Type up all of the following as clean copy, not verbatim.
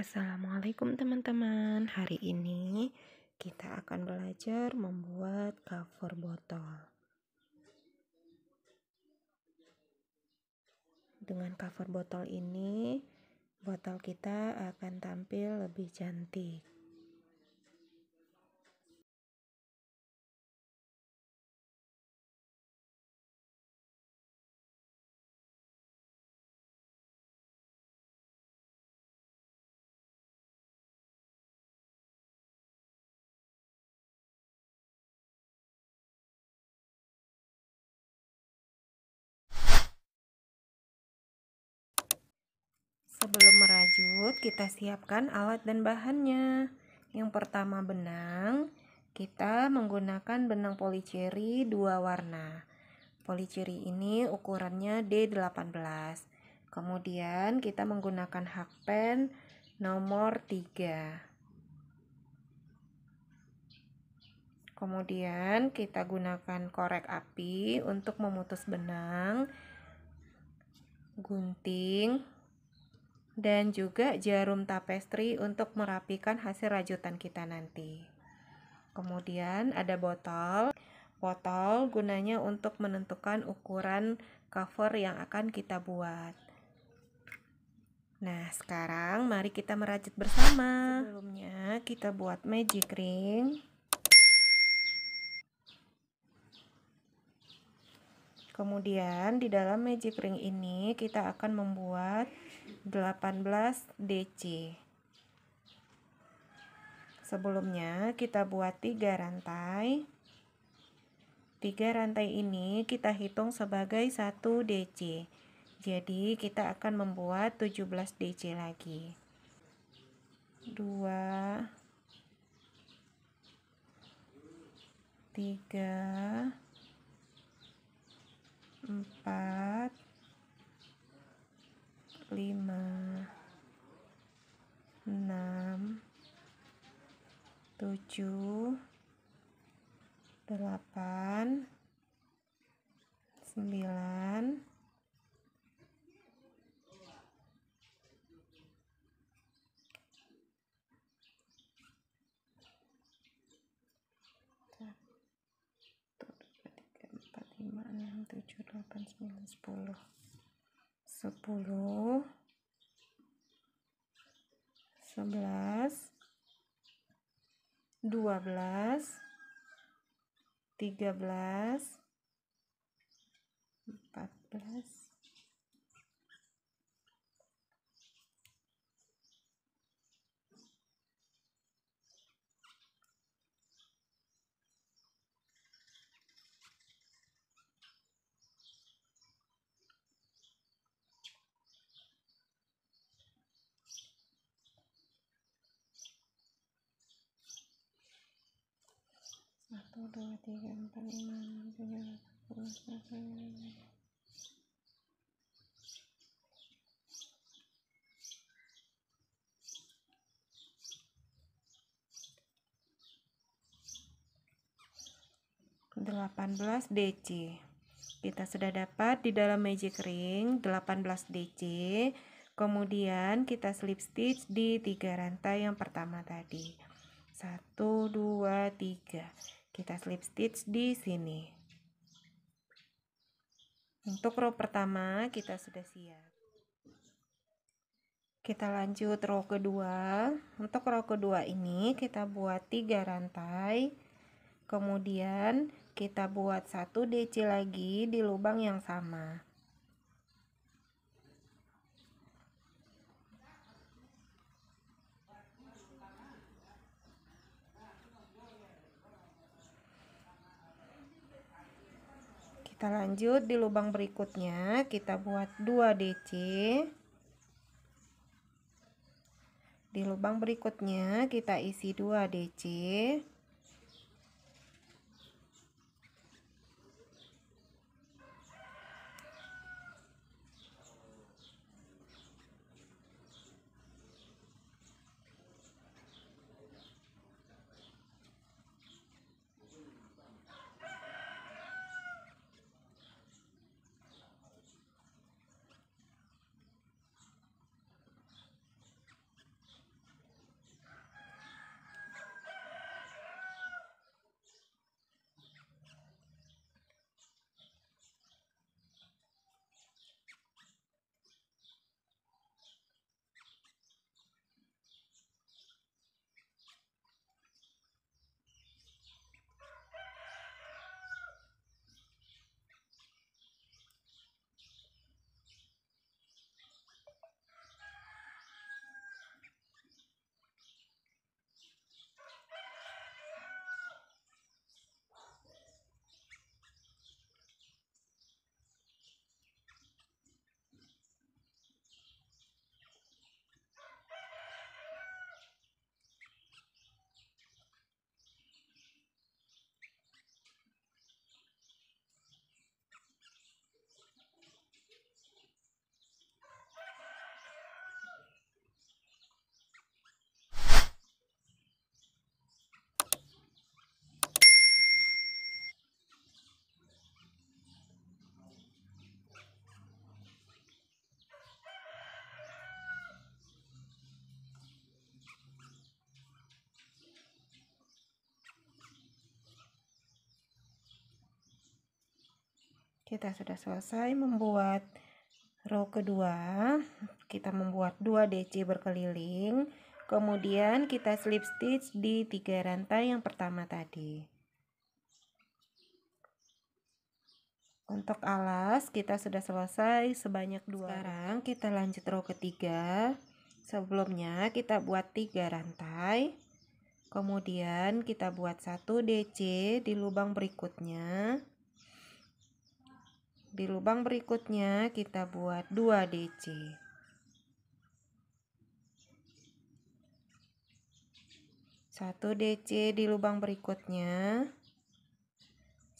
Assalamualaikum teman-teman. Hari ini kita akan belajar membuat cover botol. Dengan cover botol ini, botol kita akan tampil lebih cantik. Sebelum merajut, kita siapkan alat dan bahannya. Yang pertama benang. Kita menggunakan benang policeri 2 warna. Policeri ini ukurannya D18. Kemudian kita menggunakan hakpen nomor 3. Kemudian kita gunakan korek api untuk memutus benang, gunting, dan juga jarum tapestri untuk merapikan hasil rajutan kita nanti. Kemudian ada botol. Botol gunanya untuk menentukan ukuran cover yang akan kita buat. Nah, sekarang mari kita merajut bersama. Sebelumnya kita buat magic ring. Kemudian di dalam magic ring ini kita akan membuat 18 DC. Sebelumnya kita buat 3 rantai. 3 rantai ini kita hitung sebagai 1 DC. Jadi kita akan membuat 17 DC lagi. 2 3 4 5 6 7 8 9 7, 8, 9, 10 10 11 12 13 14 1, 2, 3, 4, 5, 6, 7, 8, 18 DC. Kita sudah dapat di dalam magic ring 18 DC. Kemudian kita slip stitch di 3 rantai yang pertama tadi. 1, 2, 3. Kita slip stitch di sini. Untuk row pertama kita sudah siap. Kita lanjut row kedua. Untuk row kedua ini kita buat 3 rantai. Kemudian kita buat 1 DC lagi di lubang yang sama. Kita lanjut di lubang berikutnya, kita buat 2 DC. Di lubang berikutnya kita isi 2 DC. Kita sudah selesai membuat row kedua. Kita membuat 2 DC berkeliling, kemudian kita slip stitch di 3 rantai yang pertama tadi. Untuk alas kita sudah selesai sebanyak 2. Sekarang kita lanjut row ketiga. Sebelumnya kita buat 3 rantai, kemudian kita buat 1 DC di lubang berikutnya. Di lubang berikutnya kita buat 2 DC. 1 DC di lubang berikutnya.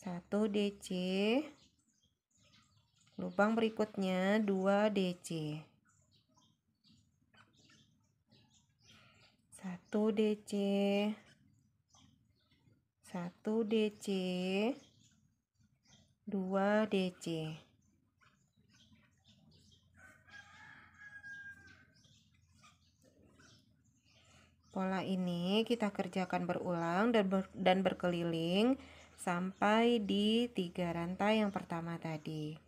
1 DC. Lubang berikutnya 2 DC. 1 DC. 1 DC. 2 DC. Pola ini kita kerjakan berulang dan berkeliling sampai di 3 rantai yang pertama tadi.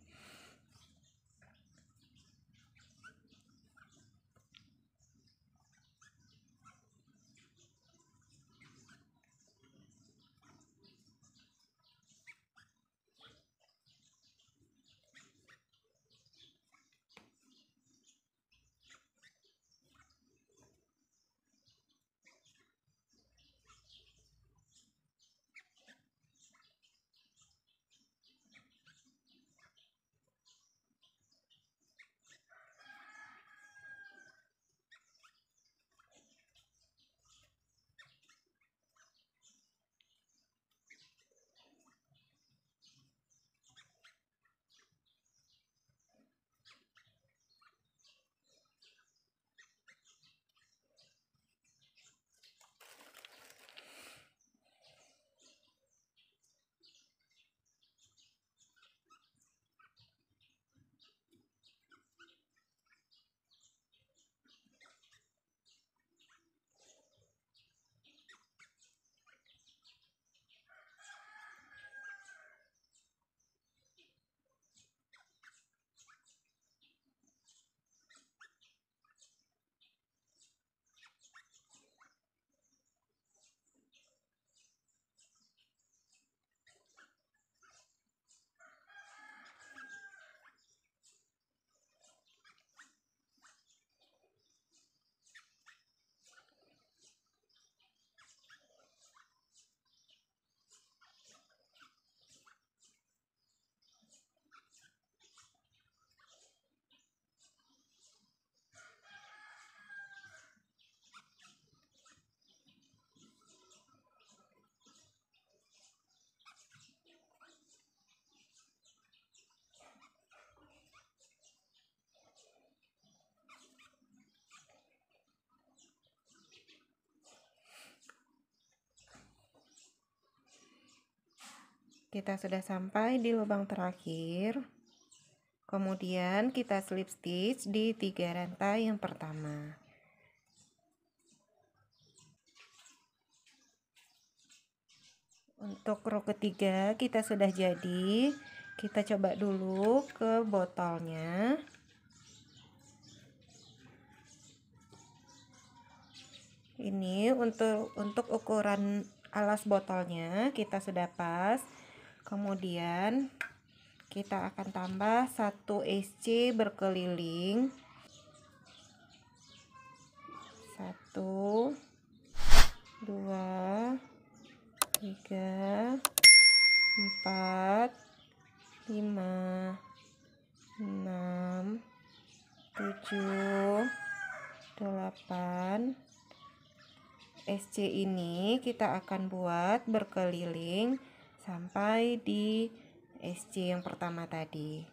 Kita sudah sampai di lubang terakhir. Kemudian kita slip stitch di 3 rantai yang pertama. Untuk row ketiga kita sudah jadi. Kita coba dulu ke botolnya. Ini untuk ukuran alas botolnya kita sudah pas. Kemudian kita akan tambah 1 SC berkeliling. 1, 2, 3, 4, 5, 6, 7, 8. SC ini kita akan buat berkeliling sampai di SC yang pertama tadi.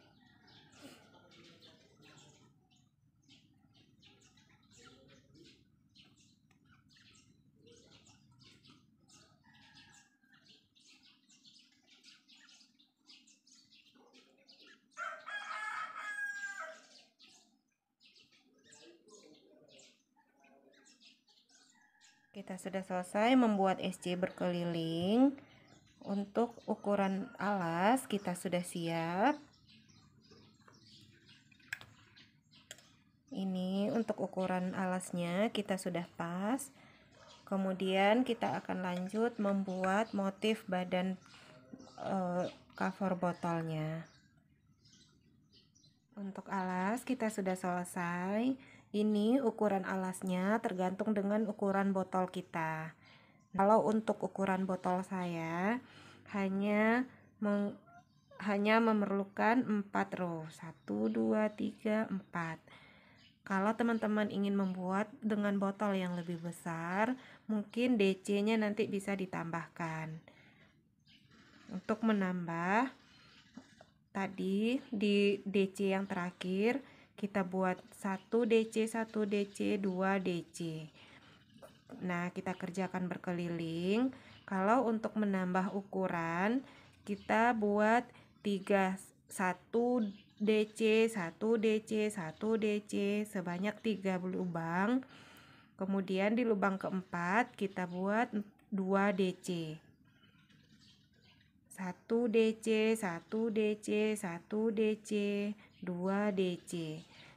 Kita sudah selesai membuat SC berkeliling. Untuk ukuran alas kita sudah siap. Ini untuk ukuran alasnya kita sudah pas. Kemudian kita akan lanjut membuat motif badan cover botolnya. Untuk alas kita sudah selesai. Ini ukuran alasnya tergantung dengan ukuran botol kita. Kalau untuk ukuran botol saya hanya memerlukan 4 row. 1, 2, 3, 4. Kalau teman-teman ingin membuat dengan botol yang lebih besar, mungkin DC-nya nanti bisa ditambahkan. Untuk menambah, tadi di DC yang terakhir kita buat 1 DC, 1 DC, 2 DC. Nah, kita kerjakan berkeliling. Kalau untuk menambah ukuran, kita buat 1 DC, 1 DC, 1 DC sebanyak 3 lubang. Kemudian di lubang keempat kita buat 2 DC. 1 DC, 1 DC, 1 DC, 2 DC.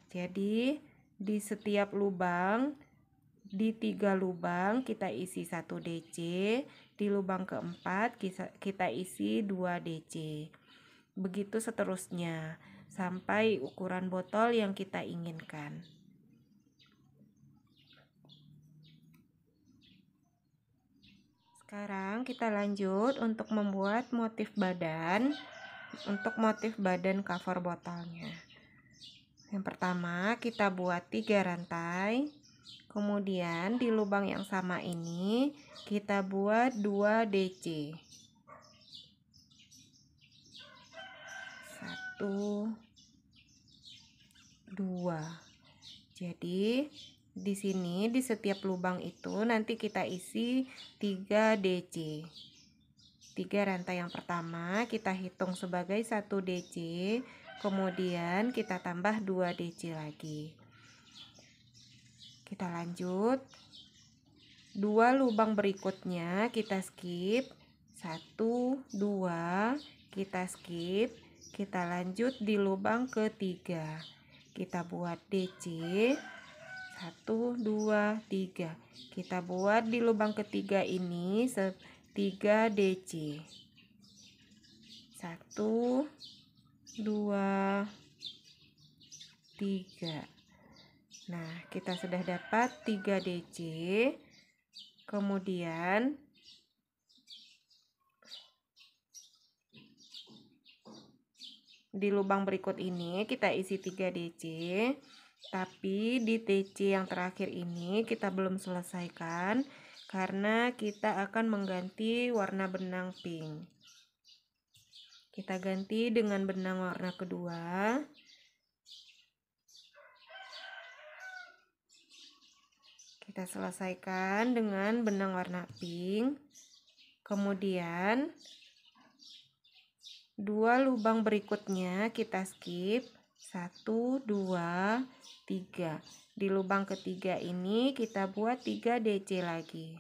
Jadi di setiap lubang, di 3 lubang kita isi 1 DC, di lubang keempat kita isi 2 DC. Begitu seterusnya sampai ukuran botol yang kita inginkan. Sekarang kita lanjut untuk membuat motif badan. Untuk motif badan cover botolnya, yang pertama kita buat 3 rantai. Kemudian di lubang yang sama ini kita buat 2 DC. 1, 2. Jadi di sini di setiap lubang itu nanti kita isi 3 DC. 3 rantai yang pertama kita hitung sebagai 1 DC, kemudian kita tambah 2 DC lagi. Kita lanjut. 2 lubang berikutnya kita skip. 1, 2, kita skip. Kita lanjut di lubang ketiga. Kita buat DC. 1, 2, 3. Kita buat di lubang ketiga ini 3 DC. 1, 2, 3. Nah, kita sudah dapat 3 DC. Kemudian di lubang berikut ini kita isi 3 DC. Tapi di DC yang terakhir ini kita belum selesaikan karena kita akan mengganti warna benang pink. Kita ganti dengan benang warna kedua. Kita selesaikan dengan benang warna pink. Kemudian 2 lubang berikutnya kita skip. 1, 2, 3. Di lubang ketiga ini kita buat 3 DC lagi.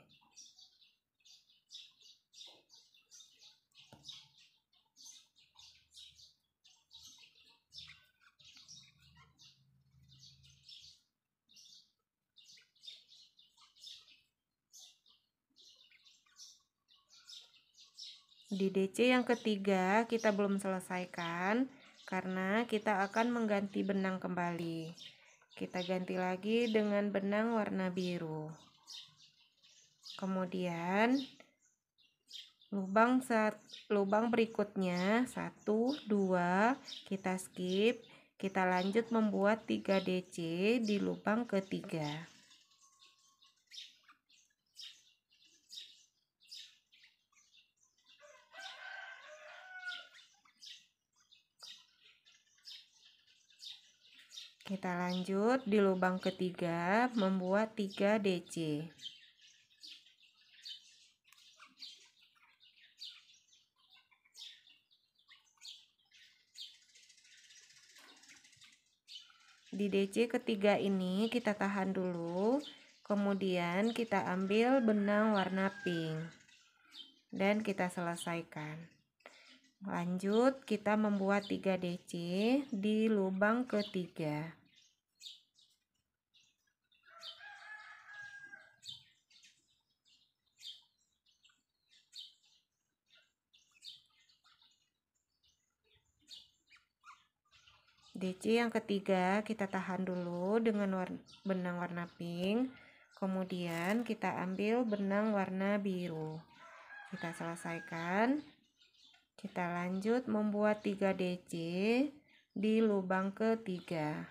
Di DC yang ketiga kita belum selesaikan karena kita akan mengganti benang kembali. Kita ganti lagi dengan benang warna biru. Kemudian lubang berikutnya 1, 2 kita skip. Kita lanjut membuat 3 DC di lubang ketiga. Kita lanjut di lubang ketiga membuat 3 DC. Di DC ketiga ini kita tahan dulu, kemudian kita ambil benang warna pink dan kita selesaikan. Lanjut kita membuat 3 DC di lubang ketiga. DC yang ketiga kita tahan dulu dengan benang warna pink, kemudian kita ambil benang warna biru, kita selesaikan. Kita lanjut membuat 3 DC di lubang ketiga.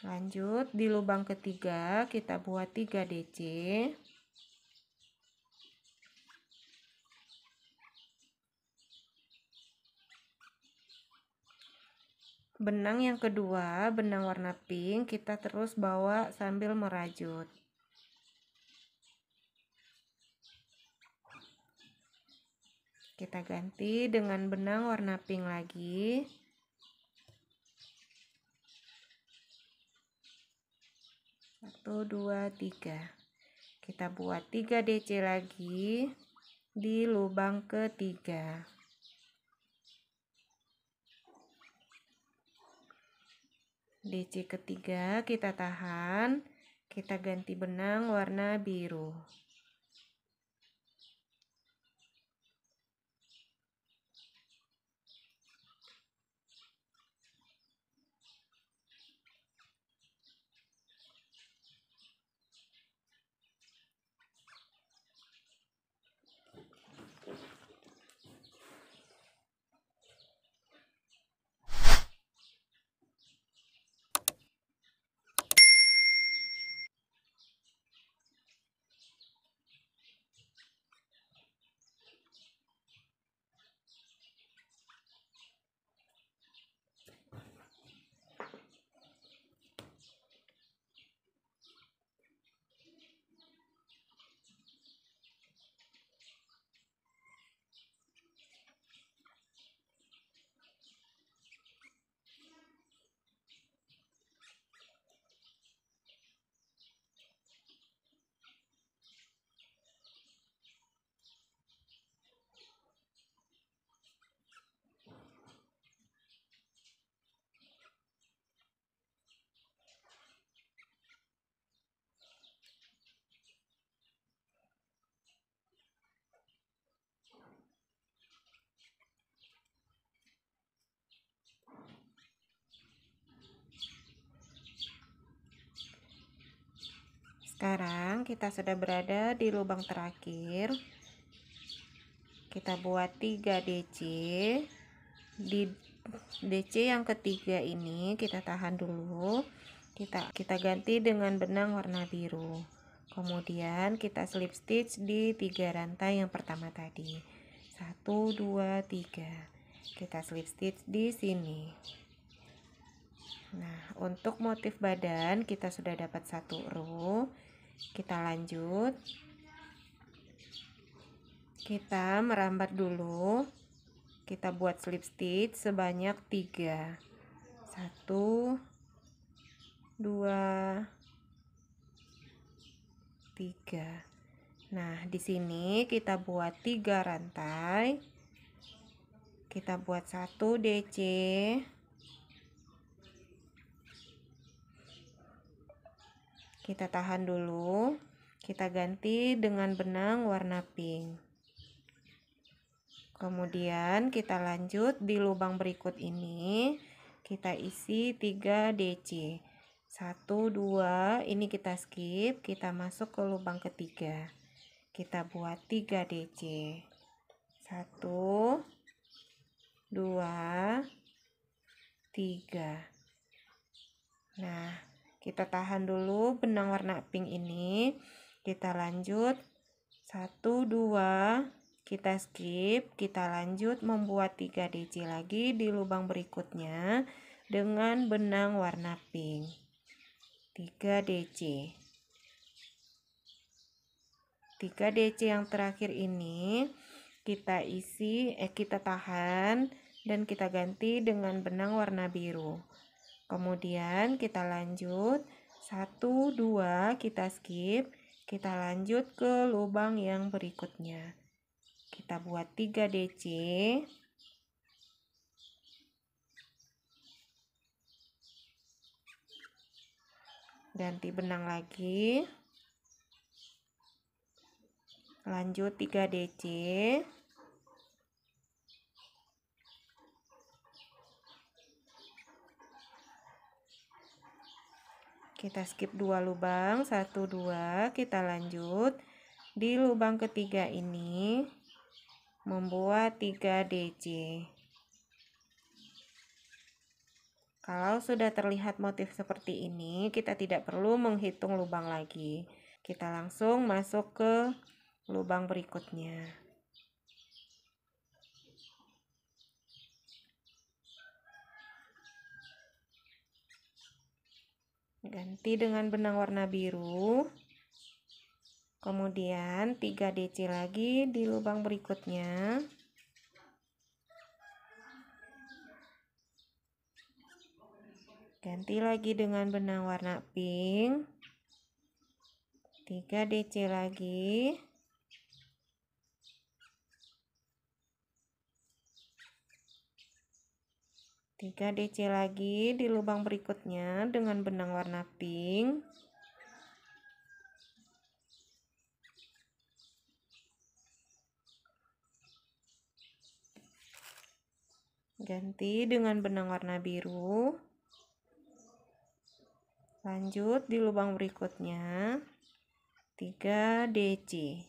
Lanjut di lubang ketiga kita buat 3 DC. Benang yang kedua, benang warna pink, kita terus bawa sambil merajut. Kita ganti dengan benang warna pink lagi. Satu, dua, tiga. Kita buat 3 DC lagi di lubang ketiga. DC ketiga kita tahan, kita ganti benang warna biru. Sekarang kita sudah berada di lubang terakhir. Kita buat 3 DC. Di DC yang ketiga ini kita tahan dulu. Kita ganti dengan benang warna biru. Kemudian kita slip stitch di 3 rantai yang pertama tadi. 1, 2, 3. Kita slip stitch di sini. Nah, untuk motif badan kita sudah dapat 1 row. Kita lanjut. Kita merambat dulu. Kita buat slip stitch sebanyak 3. 1, 2, 3. Nah, di sini kita buat 3 rantai. Kita buat 1 DC. Kita tahan dulu. Kita ganti dengan benang warna pink. Kemudian kita lanjut di lubang berikut ini. Kita isi 3 DC. 1, 2, ini kita skip. Kita masuk ke lubang ketiga. Kita buat 3 DC. 1, 2, 3. Nah, kita tahan dulu benang warna pink ini. Kita lanjut 1, 2, kita skip. Kita lanjut membuat 3 DC lagi di lubang berikutnya dengan benang warna pink. 3 DC. 3 DC yang terakhir ini kita kita tahan dan kita ganti dengan benang warna biru. Kemudian kita lanjut 1, 2, kita skip. Kita lanjut ke lubang yang berikutnya. Kita buat 3 DC. Ganti benang lagi. Lanjut 3 DC. Kita skip 2 lubang, 1 2, kita lanjut di lubang ketiga ini membuat 3 DC. Kalau sudah terlihat motif seperti ini, kita tidak perlu menghitung lubang lagi. Kita langsung masuk ke lubang berikutnya. Ganti dengan benang warna biru. Kemudian 3 DC lagi di lubang berikutnya. Ganti lagi dengan benang warna pink. 3 DC lagi. Tiga DC lagi di lubang berikutnya dengan benang warna pink. Ganti dengan benang warna biru. Lanjut di lubang berikutnya 3 DC.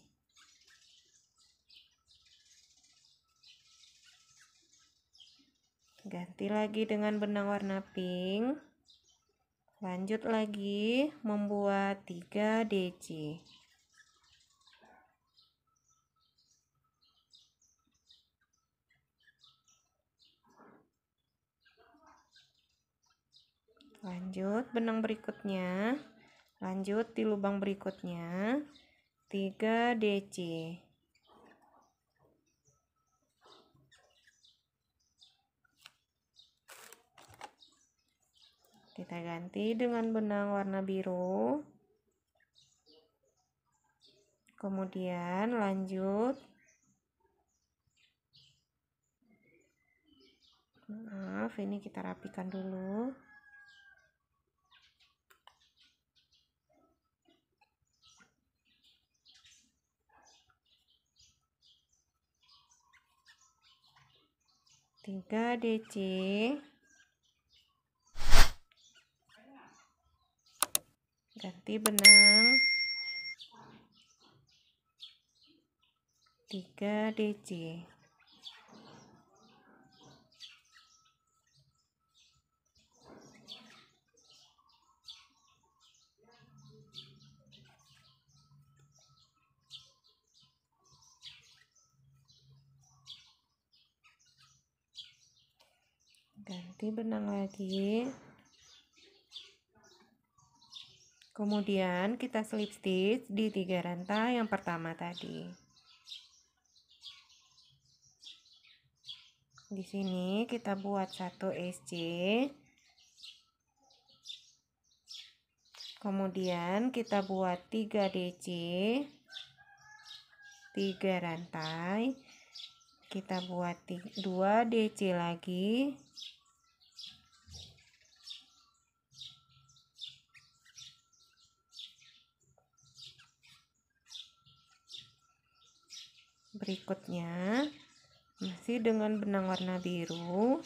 Ganti lagi dengan benang warna pink. Lanjut lagi membuat 3 DC. Lanjut benang berikutnya. Lanjut di lubang berikutnya 3 DC. Kita ganti dengan benang warna biru. Kemudian lanjut. Maaf, ini kita rapikan dulu. Tiga DC. Ganti benang 3 DC. Ganti benang lagi. Kemudian kita slip stitch di 3 rantai yang pertama tadi. Di sini kita buat 1 SC. Kemudian kita buat 3 DC. 3 rantai. Kita buat 2 DC lagi. Berikutnya masih dengan benang warna biru.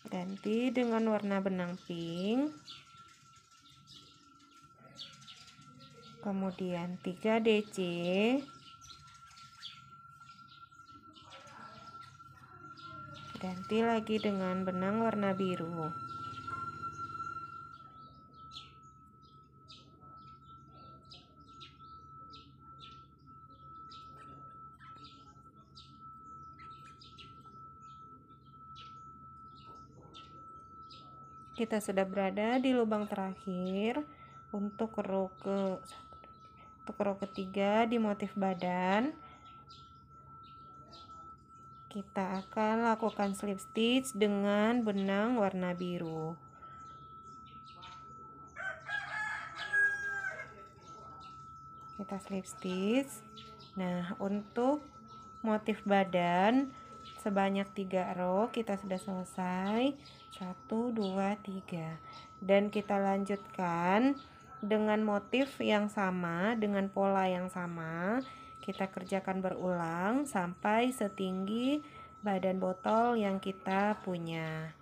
Ganti dengan warna benang pink. Kemudian 3 DC. Ganti lagi dengan benang warna biru. Kita sudah berada di lubang terakhir untuk row ketiga di motif badan. Kita akan lakukan slip stitch dengan benang warna biru. Kita slip stitch. Nah, untuk motif badan sebanyak 3 row kita sudah selesai. 1 2 3. Dan kita lanjutkan dengan motif yang sama, dengan pola yang sama. Kita kerjakan berulang sampai setinggi badan botol yang kita punya.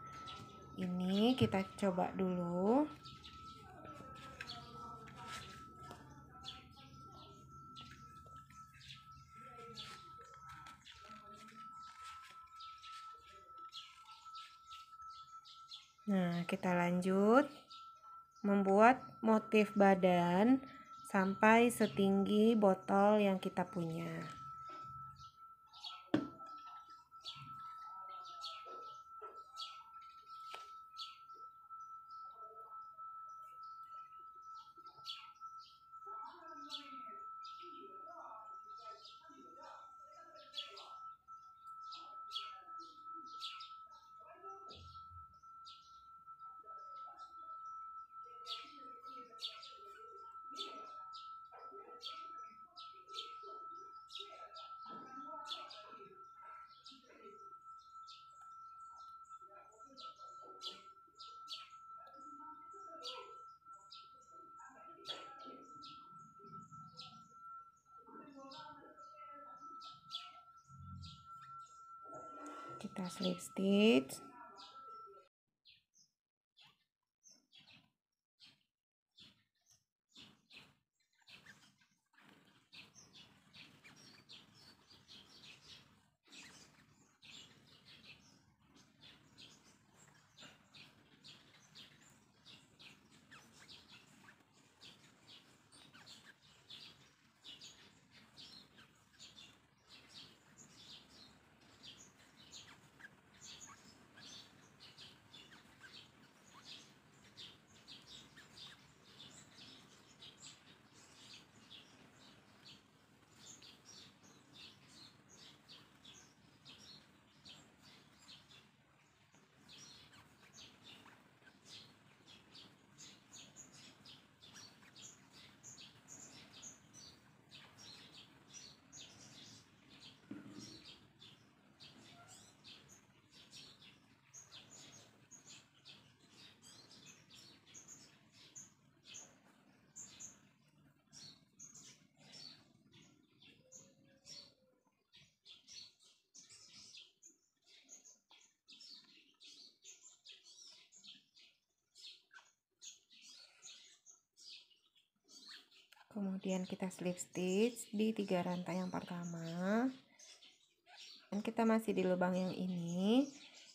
Ini kita coba dulu. Nah, kita lanjut membuat motif badan sampai setinggi botol yang kita punya. Kita slip stitch. Kemudian kita slip stitch di 3 rantai yang pertama. Dan kita masih di lubang yang ini.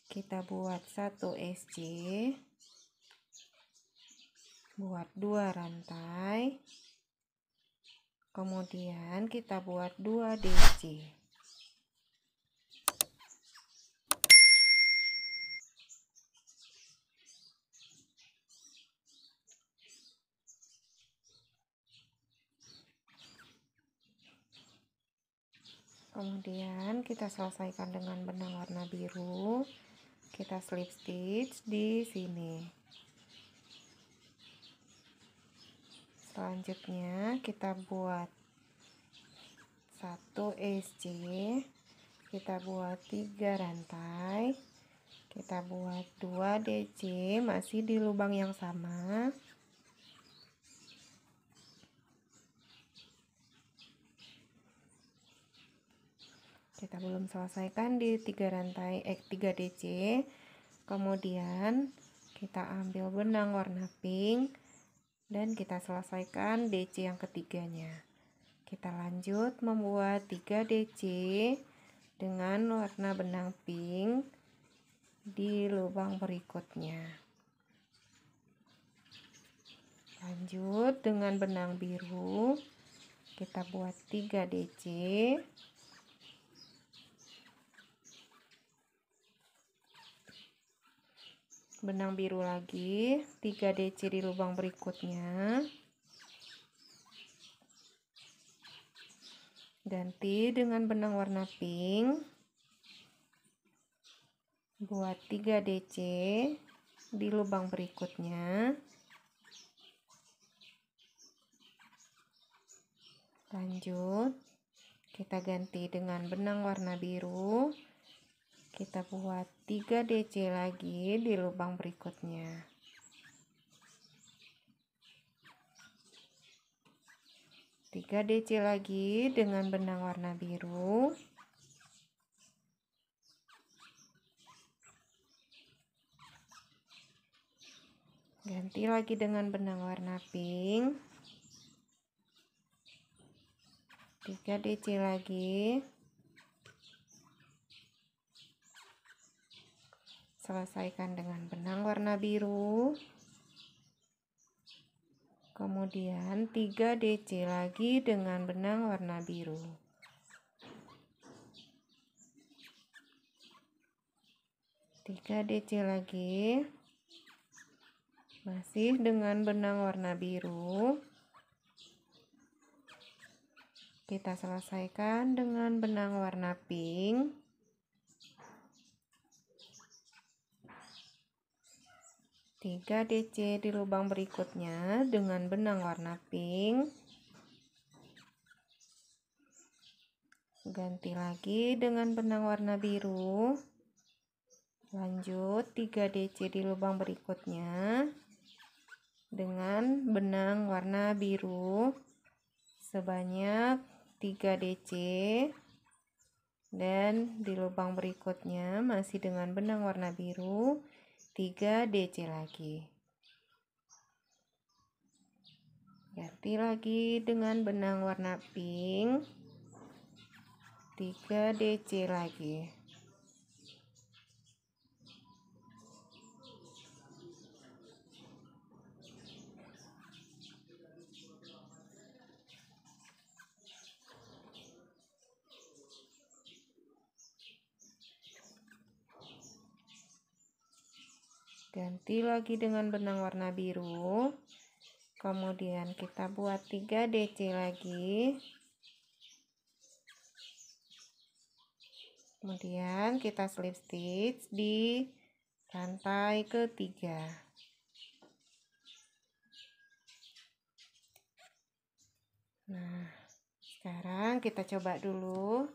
Kita buat 1 SC. Buat 2 rantai. Kemudian kita buat 2 DC. Kemudian kita selesaikan dengan benang warna biru. Kita slip stitch di sini. Selanjutnya kita buat 1 SC. Kita buat 3 rantai. Kita buat 2 DC masih di lubang yang sama. Kita belum selesaikan di 3 rantai 3 DC. Kemudian kita ambil benang warna pink dan kita selesaikan DC yang ketiganya. Kita lanjut membuat 3 DC dengan warna benang pink di lubang berikutnya. Lanjut dengan benang biru. Kita buat 3 DC. Benang biru lagi, 3 DC di lubang berikutnya. Ganti dengan benang warna pink. Buat 3 DC di lubang berikutnya. Lanjut, kita ganti dengan benang warna biru. Kita buat 3 DC lagi di lubang berikutnya. 3 DC lagi dengan benang warna biru. Ganti lagi dengan benang warna pink. 3 DC lagi. Selesaikan dengan benang warna biru. Kemudian 3 DC lagi dengan benang warna biru. 3 DC lagi. Masih dengan benang warna biru. Kita selesaikan dengan benang warna pink. 3 DC di lubang berikutnya dengan benang warna pink. Ganti lagi dengan benang warna biru. Lanjut 3 DC di lubang berikutnya dengan benang warna biru sebanyak 3 DC, dan di lubang berikutnya masih dengan benang warna biru 3 DC lagi. Ganti lagi dengan benang warna pink. 3 DC lagi. Ganti lagi dengan benang warna biru. Kemudian kita buat 3 DC lagi. Kemudian kita slip stitch di rantai ketiga. Nah, sekarang kita coba dulu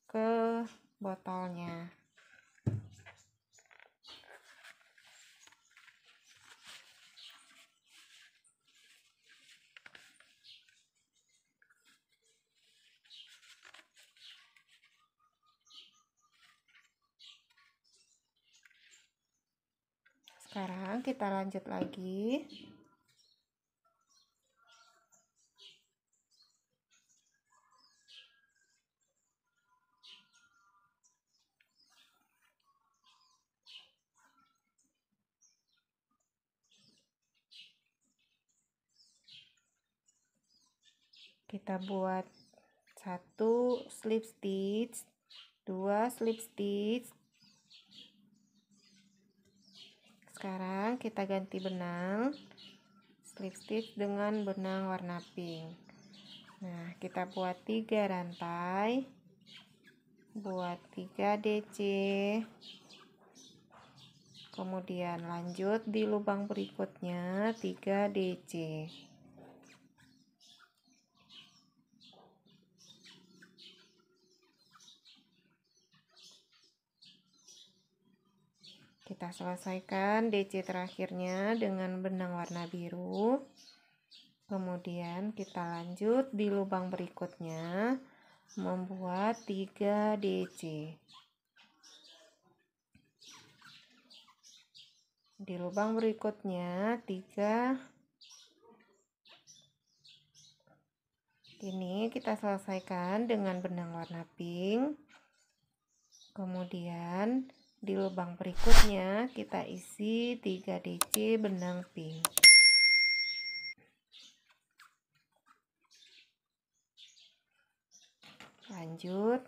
ke botolnya. Sekarang kita lanjut lagi. Kita buat 1 slip stitch, 2 slip stitch. Sekarang kita ganti benang, slip stitch dengan benang warna pink. Nah, kita buat 3 rantai, buat 3 DC, kemudian lanjut di lubang berikutnya 3 DC. Kita selesaikan DC terakhirnya dengan benang warna biru. Kemudian kita lanjut di lubang berikutnya membuat 3 DC. Di lubang berikutnya 3. Ini kita selesaikan dengan benang warna pink. Kemudian di lubang berikutnya kita isi 3 DC benang pink. Lanjut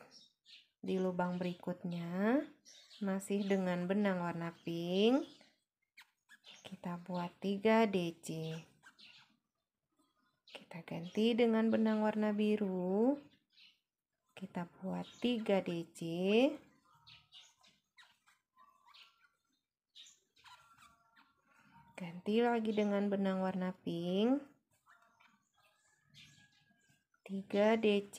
di lubang berikutnya masih dengan benang warna pink. Kita buat 3 DC. Kita ganti dengan benang warna biru. Kita buat 3 DC. Ganti lagi dengan benang warna pink. 3 DC.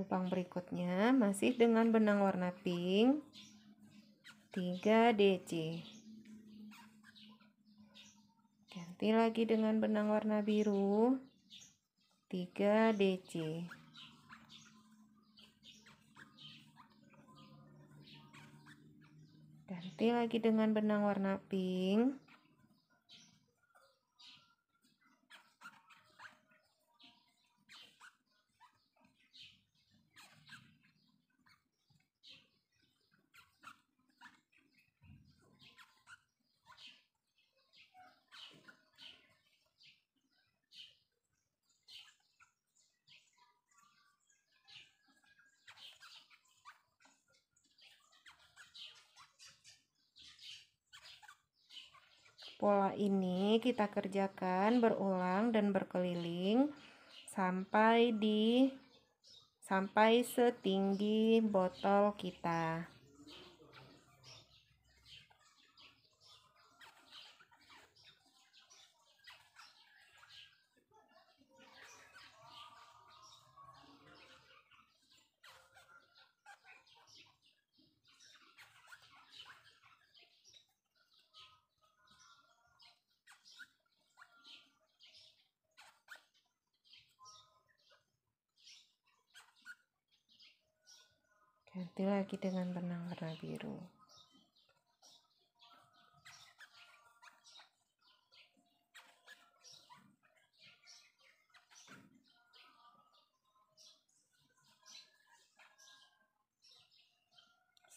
lubang berikutnya masih dengan benang warna pink 3 DC. Ganti lagi dengan benang warna biru 3 DC. Ganti lagi dengan benang warna pink. Pola ini kita kerjakan berulang dan berkeliling sampai setinggi botol kita. Ganti lagi dengan benang warna biru.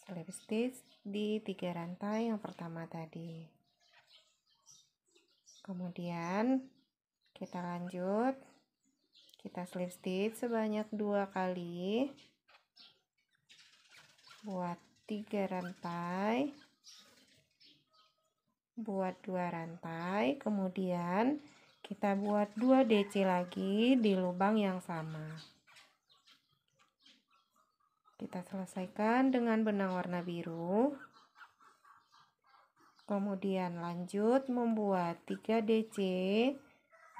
Slip stitch di 3 rantai yang pertama tadi. Kemudian kita lanjut, kita slip stitch sebanyak 2 kali. Buat 3 rantai, buat 2 rantai, kemudian kita buat 2 DC lagi di lubang yang sama. Kita selesaikan dengan benang warna biru. Kemudian lanjut membuat 3 DC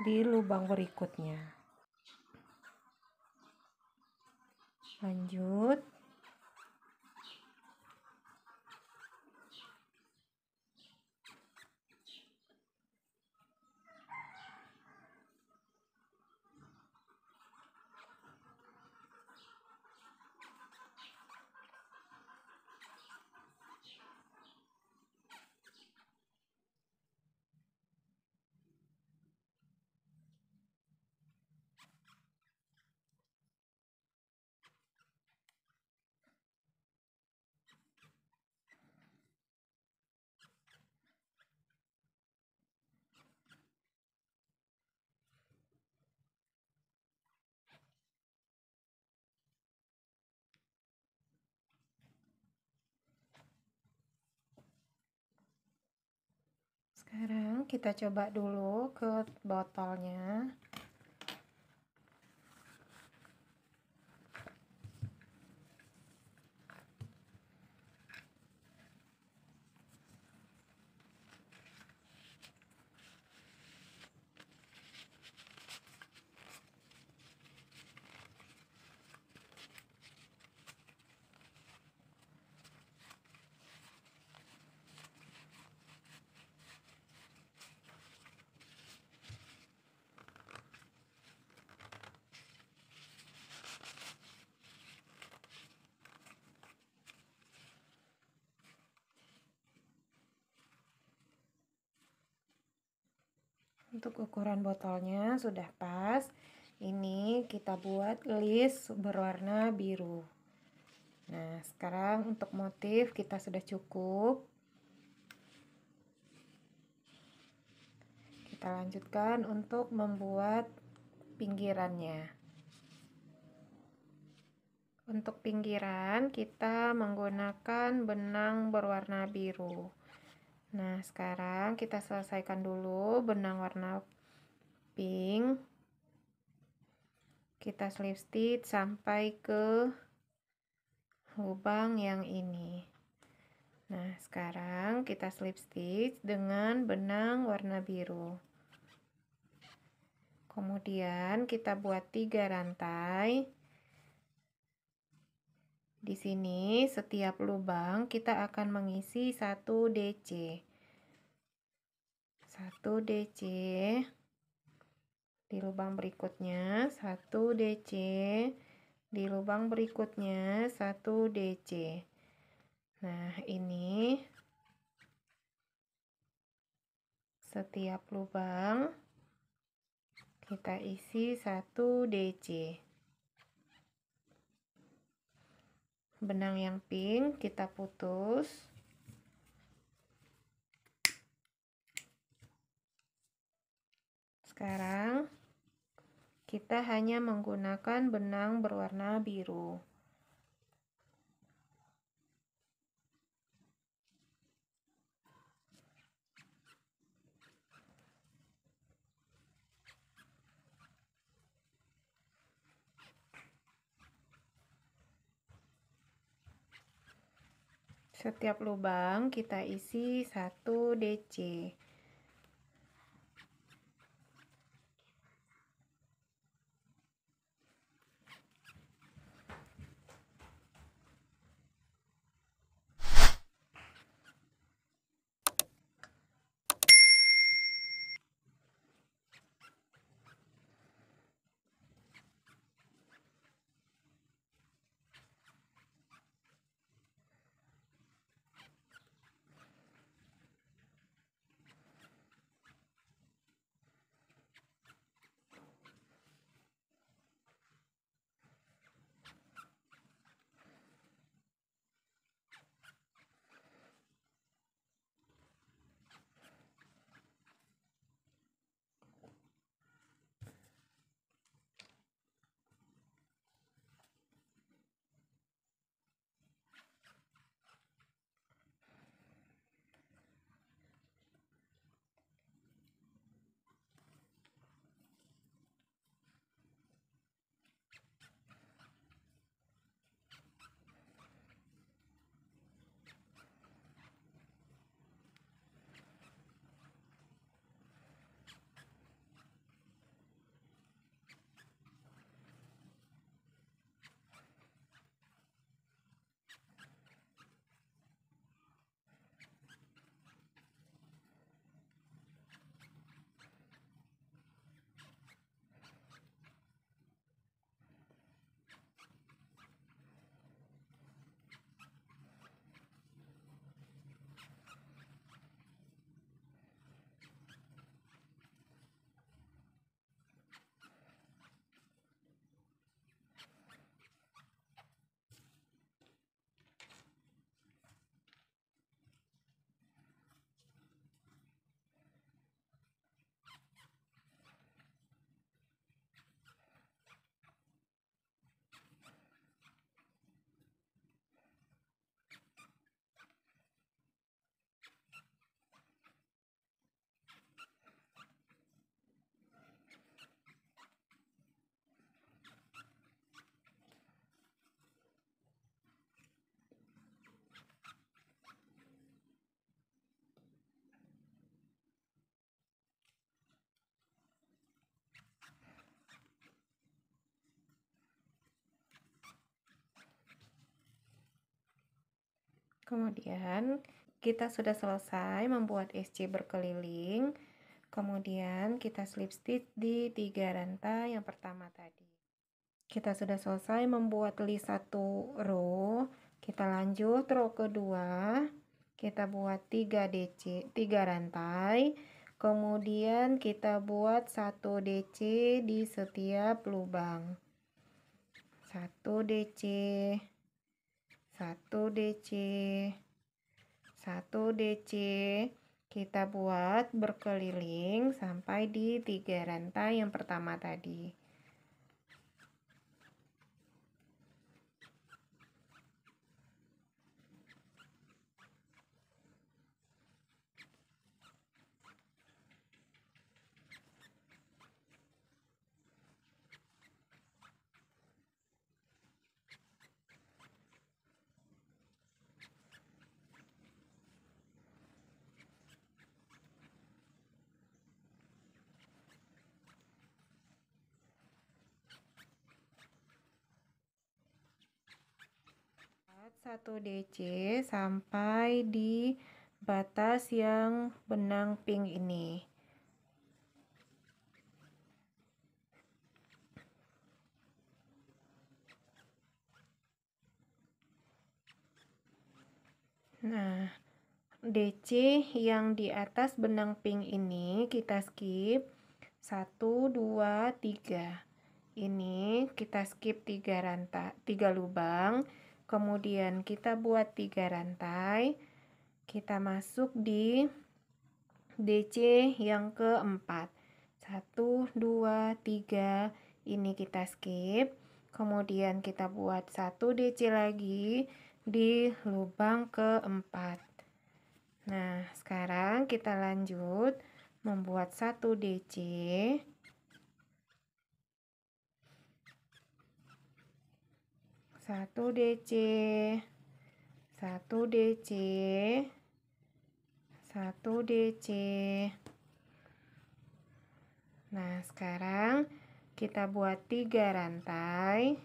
di lubang berikutnya. Lanjut. Sekarang kita coba dulu ke botolnya. Untuk ukuran botolnya sudah pas. Ini kita buat list berwarna biru. Nah, sekarang untuk motif kita sudah cukup. Kita lanjutkan untuk membuat pinggirannya. Untuk pinggiran kita menggunakan benang berwarna biru. Nah, sekarang kita selesaikan dulu benang warna pink. Kita slip stitch sampai ke lubang yang ini. Nah, sekarang kita slip stitch dengan benang warna biru. Kemudian kita buat 3 rantai. Di sini setiap lubang kita akan mengisi 1 DC. 1 DC. Di lubang berikutnya 1 DC. Di lubang berikutnya 1 DC. Nah, ini setiap lubang kita isi 1 DC. Benang yang pink kita putus. Sekarang kita hanya menggunakan benang berwarna biru. Setiap lubang kita isi 1 DC. Kemudian kita sudah selesai membuat SC berkeliling. Kemudian kita slip stitch di 3 rantai yang pertama tadi. Kita sudah selesai membuat list 1 row. Kita lanjut row kedua. Kita buat 3 DC, 3 rantai. Kemudian kita buat 1 DC di setiap lubang. 1 DC. 1 DC, 1 DC, kita buat berkeliling sampai di 3 rantai yang pertama tadi. 1 DC sampai di batas yang benang pink ini. Nah, DC yang di atas benang pink ini kita skip 1, 2, 3. Ini kita skip 3 rantai, 3 lubang. Kemudian kita buat 3 rantai. Kita masuk di DC yang keempat. 1, 2, 3. Ini kita skip. Kemudian kita buat 1 DC lagi di lubang keempat. Nah, sekarang kita lanjut membuat 1 DC. 1 DC, 1 DC, 1 DC. Nah, sekarang kita buat 3 rantai.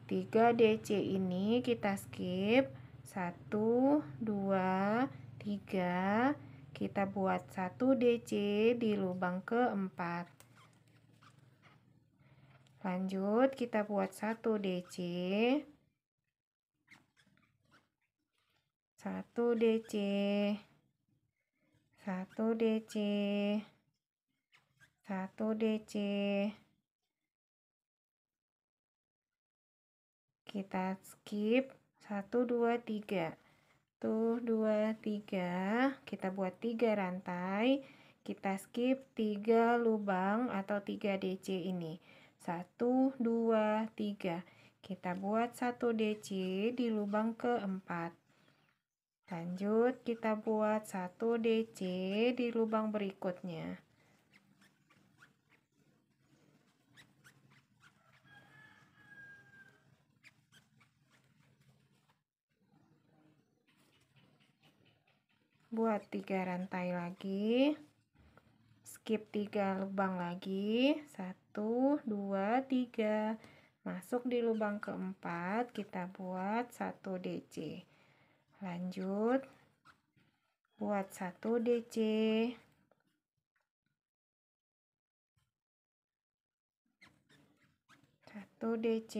3 DC ini kita skip. 1, 2, 3. Kita buat 1 DC di lubang keempat. Lanjut, kita buat 1 DC. 1 DC. 1 DC. 1 DC. Kita skip 1, 2, 3. 1, 2, 3. Kita buat 3 rantai. Kita skip 3 lubang atau 3 DC ini. 1, 2, 3. Kita buat 1 DC di lubang keempat. Lanjut, kita buat 1 DC di lubang berikutnya. Buat 3 rantai lagi. Skip 3 lubang lagi. 1, 2, 3. Masuk di lubang keempat, kita buat 1 DC. Lanjut, buat 1 DC. 1 DC.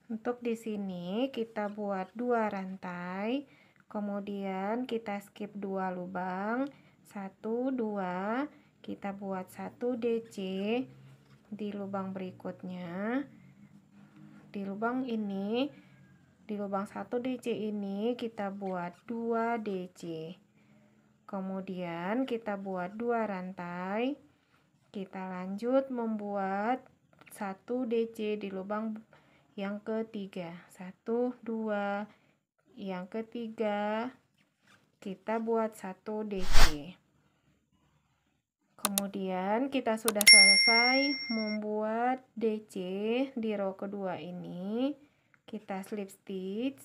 Untuk di sini kita buat 2 rantai, kemudian kita skip 2 lubang, 1, 2, kita buat 1 DC di lubang berikutnya. Di lubang ini, di lubang 1 DC ini kita buat 2 DC. Kemudian kita buat 2 rantai. Kita lanjut membuat 1 DC di lubang yang ketiga. 1, 2. Yang ketiga kita buat 1 DC. Kemudian kita sudah selesai membuat DC di row kedua ini. Kita slip stitch.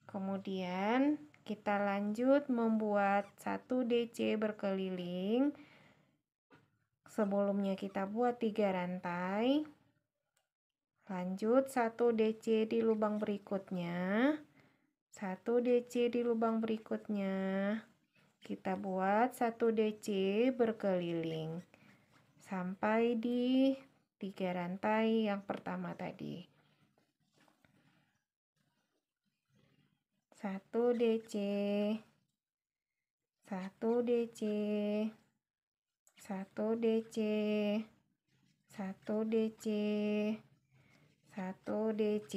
Kemudian kita lanjut membuat 1 DC berkeliling. Sebelumnya kita buat 3 rantai. Lanjut 1 DC di lubang berikutnya. 1 DC di lubang berikutnya. Kita buat 1 DC berkeliling sampai di 3 rantai yang pertama tadi. 1 DC, 1 DC, 1 DC, 1 DC, 1 DC.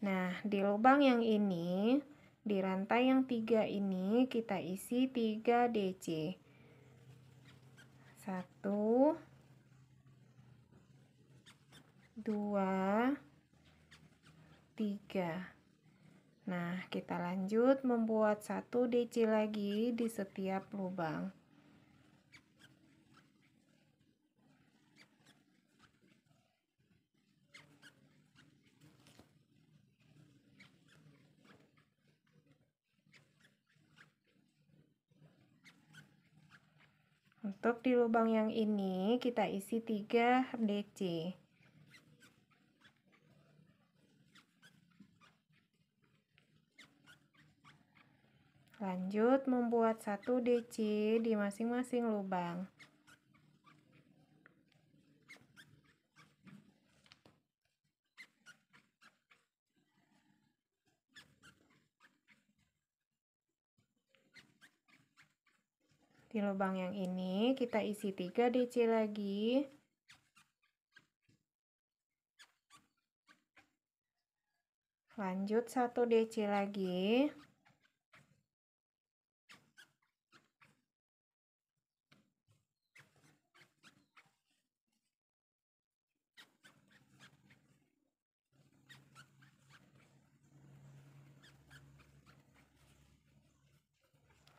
Nah, di lubang yang ini, di rantai yang 3 ini kita isi 3 DC. 1, 2, 3. Nah, kita lanjut membuat 1 DC lagi di setiap lubang. Untuk di lubang yang ini kita isi 3 DC. Lanjut membuat 1 DC di masing-masing lubang. Di lubang yang ini kita isi 3 DC lagi. Lanjut 1 DC lagi.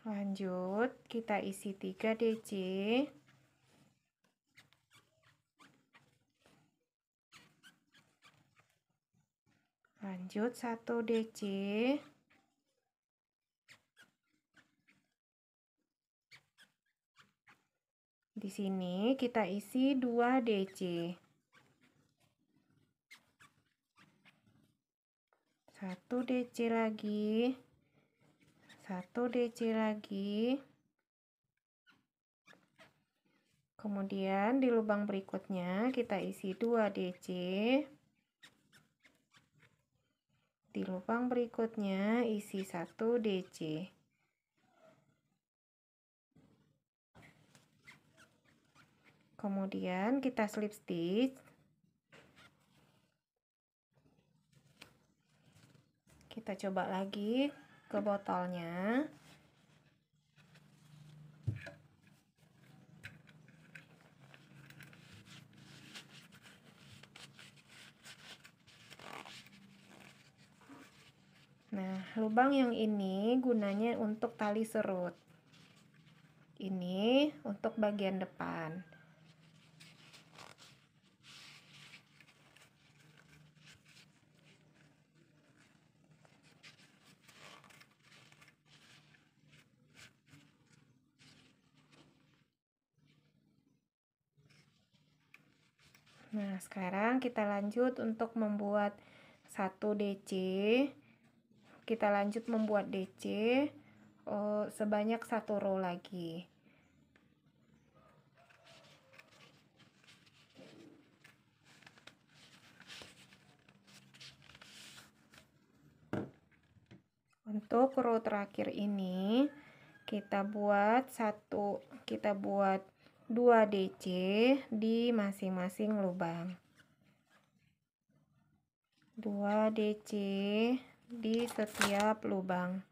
Lanjut kita isi 3 DC. Lanjut 1 DC. Di sini kita isi 2 DC. 1 DC lagi. 1 DC lagi. Kemudian di lubang berikutnya kita isi 2 DC. Di lubang berikutnya isi 1 DC. Kemudian kita slip stitch. Kita coba lagi ke botolnya. Nah, lubang yang ini gunanya untuk tali serut. Ini untuk bagian depan. Nah, sekarang kita lanjut untuk membuat 1 DC. Kita lanjut membuat DC sebanyak 1 row lagi. Untuk row terakhir ini kita buat 2 DC di masing-masing lubang. 2 DC di setiap lubang.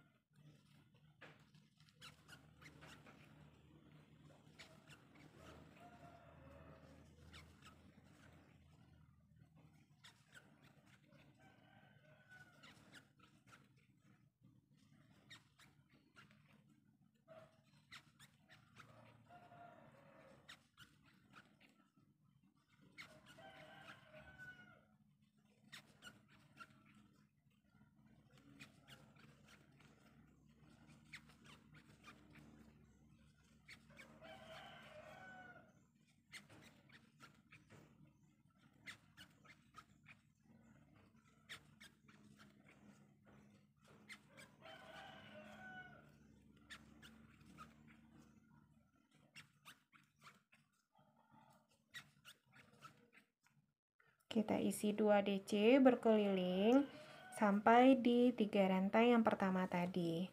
Kita isi 2 DC berkeliling sampai di 3 rantai yang pertama tadi.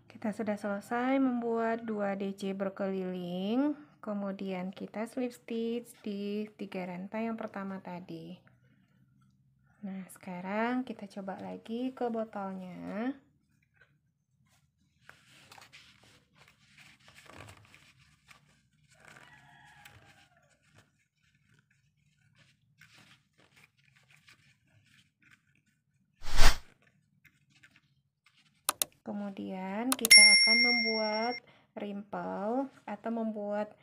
Kita sudah selesai membuat 2 DC berkeliling, kemudian kita slip stitch di 3 rantai yang pertama tadi. Nah, sekarang kita coba lagi ke botolnya. Kemudian kita akan membuat rimpel atau membuat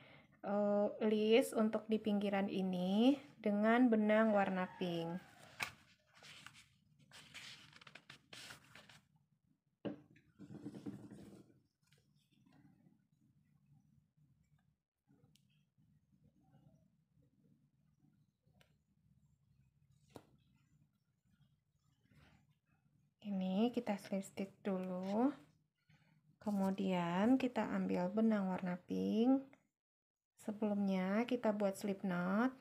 list untuk di pinggiran ini dengan benang warna pink. kita slip stitch dulu. Kemudian kita ambil benang warna pink. Sebelumnya kita buat slip knot.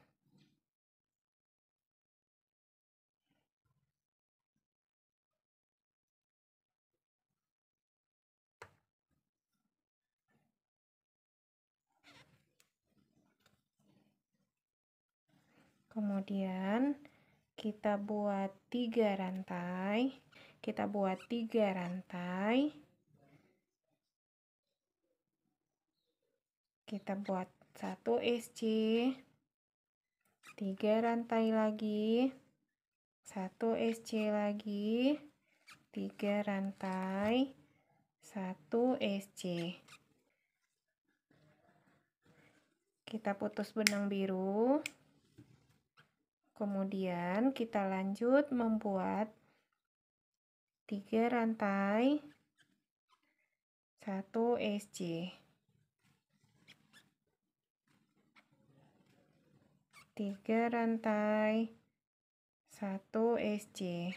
Kemudian kita buat 3 rantai. Kita buat 3 rantai. Kita buat 1 SC, 3 rantai lagi, 1 SC lagi, 3 rantai, 1 SC. Kita putus benang biru. Kemudian kita lanjut membuat 3 rantai, 1 SC, 3 rantai, 1 SC.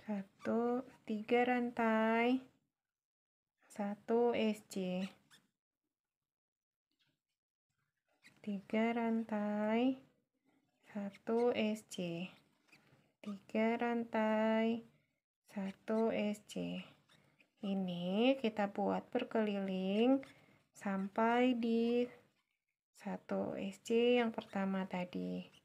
Satu, 3 rantai, 1 SC, 3 rantai, 1 SC, 3 rantai, 1 SC. Ini kita buat berkeliling sampai di 1 SC yang pertama tadi.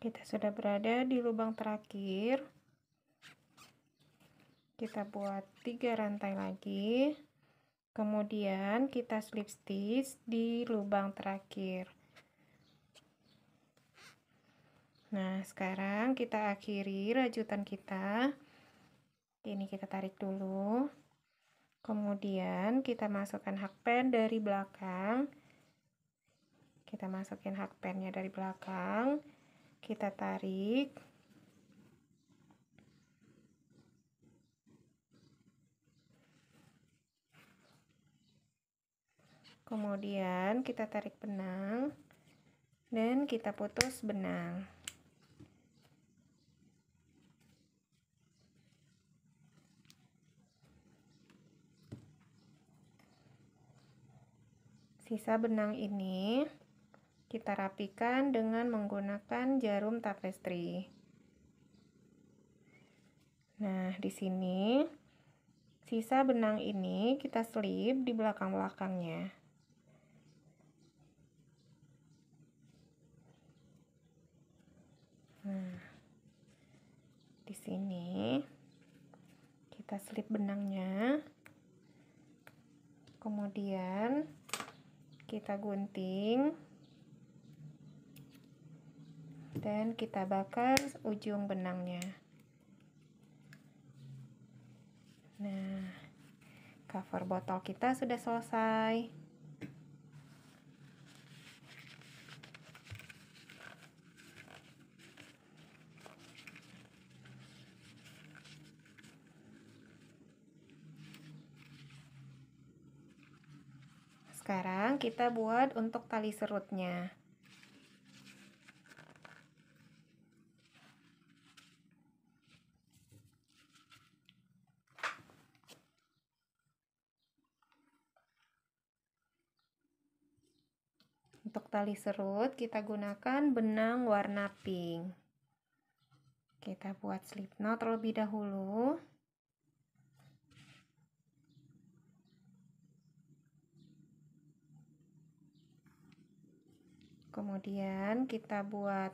Kita sudah berada di lubang terakhir. Kita buat 3 rantai lagi. Kemudian kita slip stitch di lubang terakhir. Nah, sekarang kita akhiri rajutan kita. Ini kita tarik dulu. Kemudian kita masukkan hakpen dari belakang. Kita masukin hakpennya dari belakang. Kita tarik. Kemudian kita tarik benang dan kita putus benang. Sisa benang ini kita rapikan dengan menggunakan jarum tapestry. Nah, di sini sisa benang ini kita slip di belakang-belakangnya. Nah, di sini kita slip benangnya. Kemudian kita gunting dan kita bakar ujung benangnya. Nah, cover botol kita sudah selesai. Sekarang kita buat untuk tali serutnya. Untuk tali serut kita gunakan benang warna pink. Kita buat slip knot terlebih dahulu. Kemudian kita buat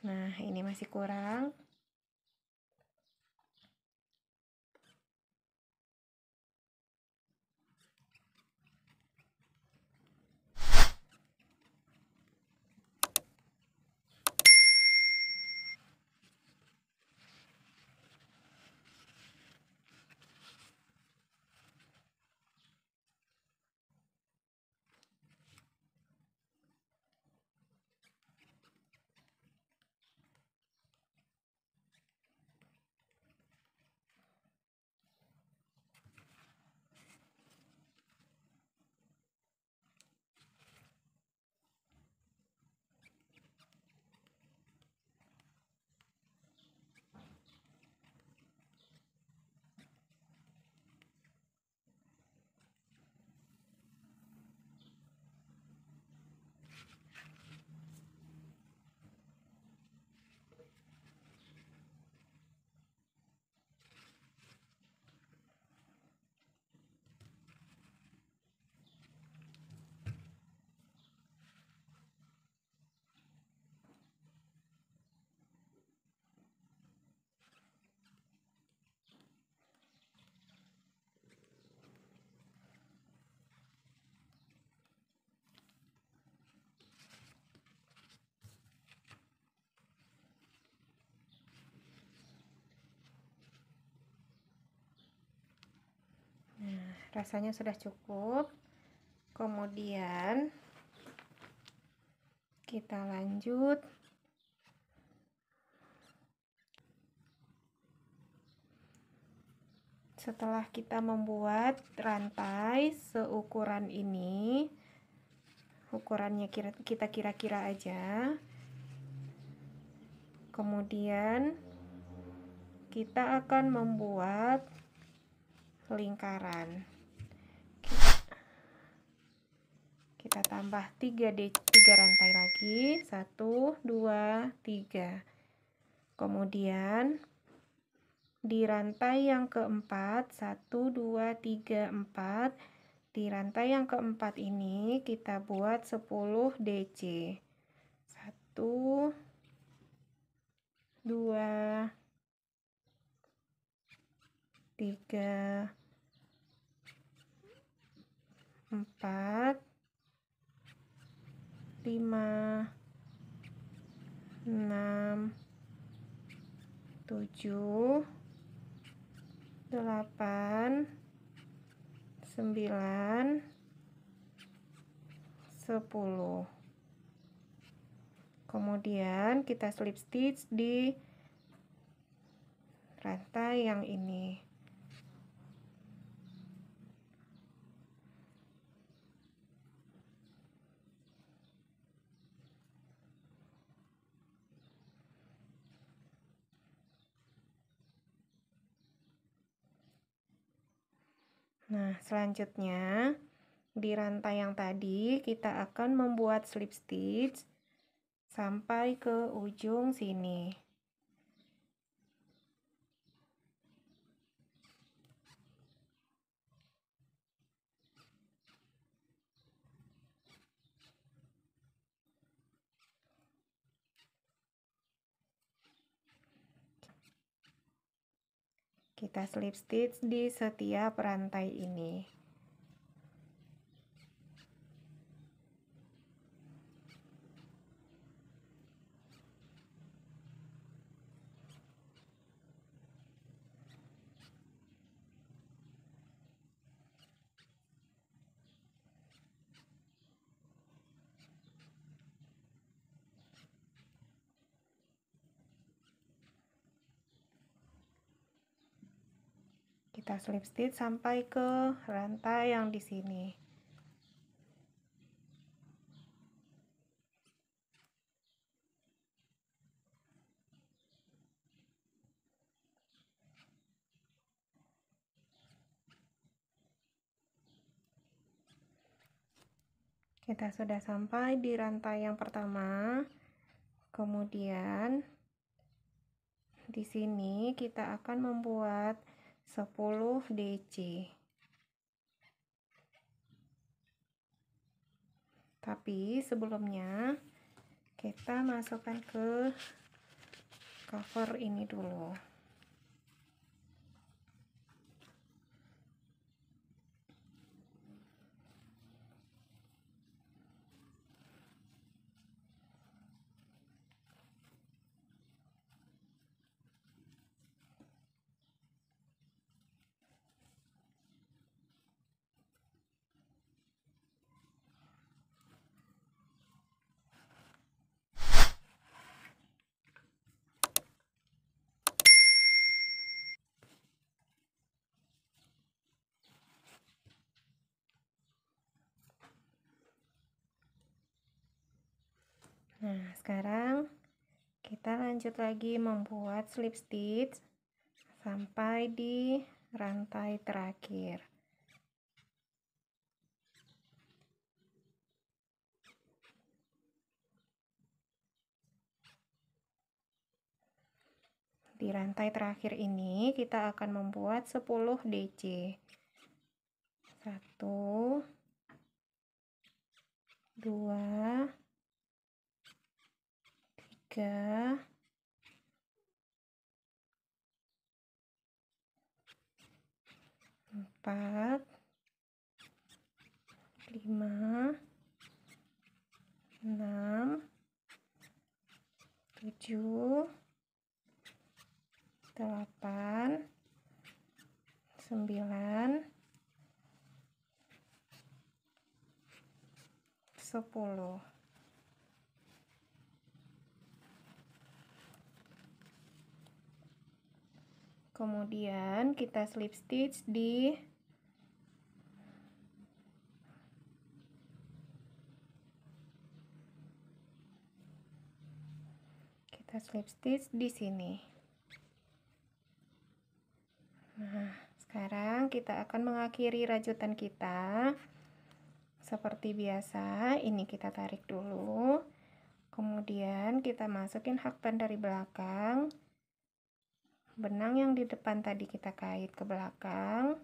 Nah, ini masih kurang. Rasanya sudah cukup. Kemudian kita lanjut setelah kita membuat rantai seukuran ini, ukurannya kita kira-kira aja. Kemudian kita akan membuat lingkaran. Kita tambah 3 rantai lagi, 1 2 3. Kemudian di rantai yang keempat, 1 2 3 4, di rantai yang keempat ini kita buat 10 DC. 1 2 3 4 5 6 7 8 9 10. Kemudian kita slip stitch di rantai yang ini. Nah, selanjutnya di rantai yang tadi kita akan membuat slip stitch sampai ke ujung sini. Kita slip stitch di setiap rantai ini. Kita slip stitch sampai ke rantai yang di sini. Kita sudah sampai di rantai yang pertama. Kemudian di sini kita akan membuat 10 DC. Tapi sebelumnya kita masukkan ke cover ini dulu. Nah, sekarang kita lanjut lagi membuat slip stitch sampai di rantai terakhir. Di rantai terakhir ini kita akan membuat 10 DC. 1 2 3 4 5 6 7 8 9 10. Kemudian kita slip stitch di sini. Nah, sekarang kita akan mengakhiri rajutan kita. Seperti biasa, ini kita tarik dulu. Kemudian kita masukin hakban dari belakang. Benang yang di depan tadi kita kait ke belakang.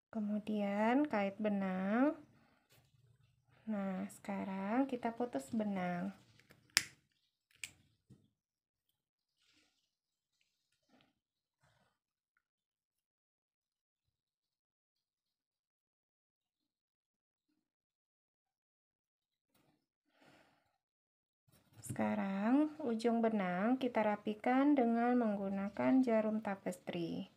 Kemudian kait benang. Nah, sekarang kita putus benang. Sekarang ujung benang kita rapikan dengan menggunakan jarum tapestry.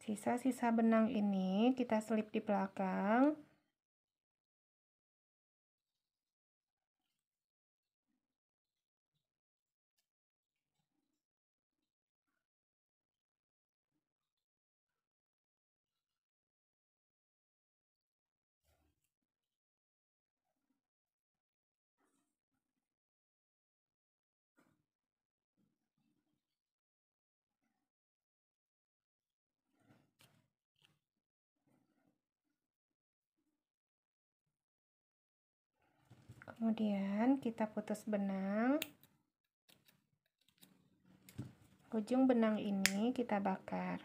Sisa-sisa benang ini kita selip di belakang. Kemudian kita putus benang. Ujung benang ini kita bakar.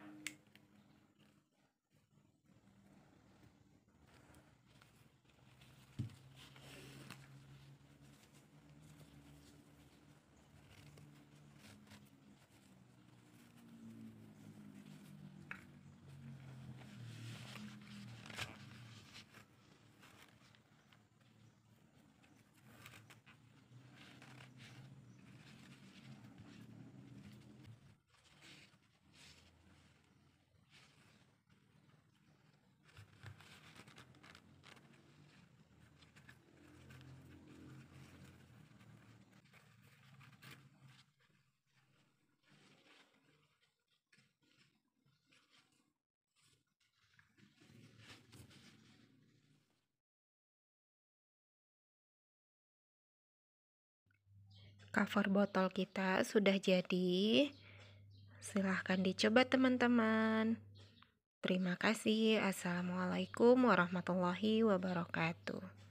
Cover botol kita sudah jadi. Silahkan dicoba teman-teman. Terima kasih. Assalamualaikum warahmatullahi wabarakatuh.